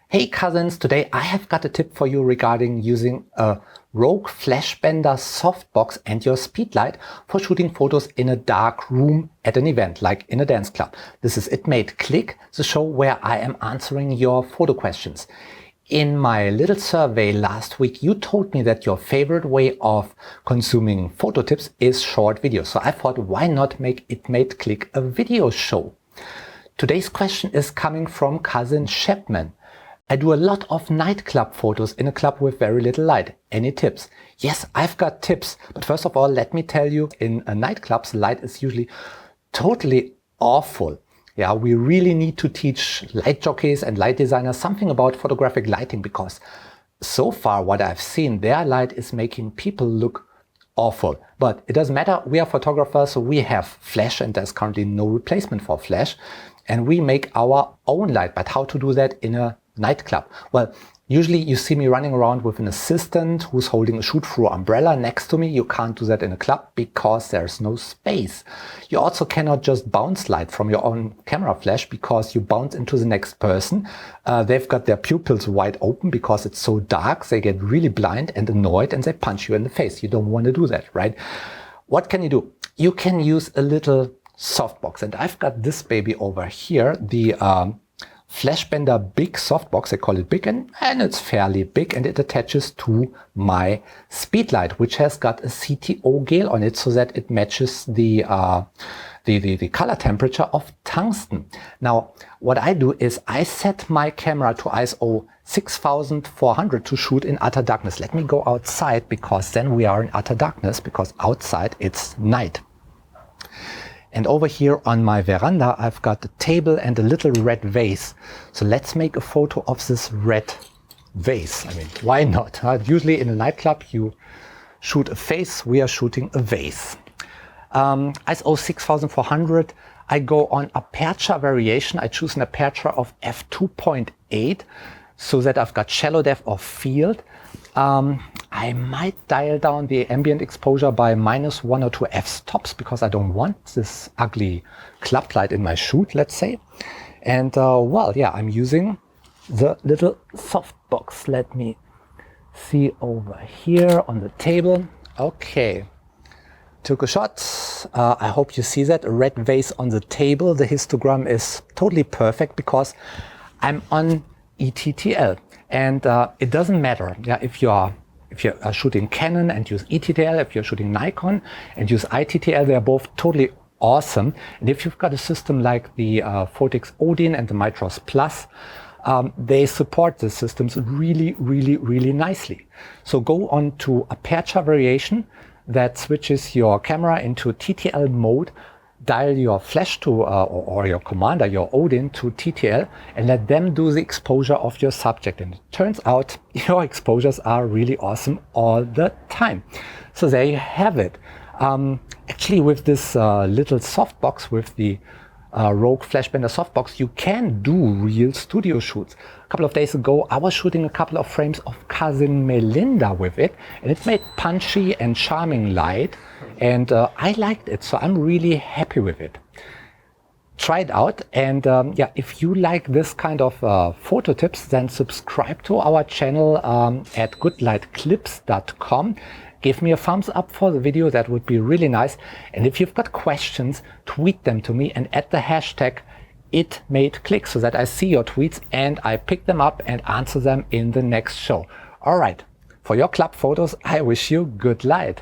Hey cousins, today I have got a tip for you regarding using a Rogue FlashBenders Softbox and your speedlight for shooting photos in a dark room at an event, like in a dance club. This is It Made Click, the show where I am answering your photo questions. In my little survey last week, you told me that your favorite way of consuming photo tips is short videos. So I thought, why not make It Made Click a video show? Today's question is coming from cousin Shepman. I do a lot of nightclub photos in a club with very little light. Any tips? Yes, I've got tips. But first of all, let me tell you, in a nightclub, the light is usually totally awful. Yeah, we really need to teach light jockeys and light designers something about photographic lighting, because so far what I've seen, their light is making people look awful. But it doesn't matter. We are photographers, so we have flash, and there's currently no replacement for flash. And we make our own light. But how to do that in a nightclub? Well, usually you see me running around with an assistant who's holding a shoot-through umbrella next to me. You can't do that in a club because there's no space. You also cannot just bounce light from your own camera flash, because you bounce into the next person. They've got their pupils wide open because it's so dark. They get really blind and annoyed and they punch you in the face. You don't want to do that, right? What can you do? You can use a little softbox, and I've got this baby over here, the FlashBender Big Softbox. They call it big, and it's fairly big, and it attaches to my speedlight, which has got a CTO gel on it so that it matches the color temperature of tungsten. Now, what I do is I set my camera to ISO 6400 to shoot in utter darkness. Let me go outside, because then we are in utter darkness, because outside it's night. And over here on my veranda, I've got a table and a little red vase. So let's make a photo of this red vase. I mean, why not? Usually in a nightclub, you shoot a face. We are shooting a vase. ISO 6400, I go on aperture variation. I choose an aperture of f2.8 so that I've got shallow depth of field. I might dial down the ambient exposure by -1 or 2 f-stops, because I don't want this ugly club light in my shoot, let's say. And well, yeah, I'm using the little softbox. Let me see over here on the table. Okay, took a shot. I hope you see that, a red vase on the table. The histogram is totally perfect because I'm on ETTL. And it doesn't matter, yeah, if you're shooting Canon and use ETTL, if you're shooting Nikon and use ITTL, they're both totally awesome. And if you've got a system like the Phottix Odin and the Mitros Plus, they support the systems really, really, really nicely. So go on to aperture variation. That switches your camera into TTL mode. Dial your flash to, or your commander, your Odin, to TTL, and let them do the exposure of your subject. And it turns out your exposures are really awesome all the time. So there you have it. Actually, with this little softbox, with the Rogue FlashBender Softbox, you can do real studio shoots. A couple of days ago, I was shooting a couple of frames of cousin Melinda with it, and it made punchy and charming light. And I liked it, so I'm really happy with it. Try it out, and yeah, if you like this kind of photo tips, then subscribe to our channel at goodlightclips.com. Give me a thumbs up for the video, that would be really nice. And if you've got questions, tweet them to me and add the hashtag #ItMadeClick so that I see your tweets and I pick them up and answer them in the next show. All right, for your club photos, I wish you good light.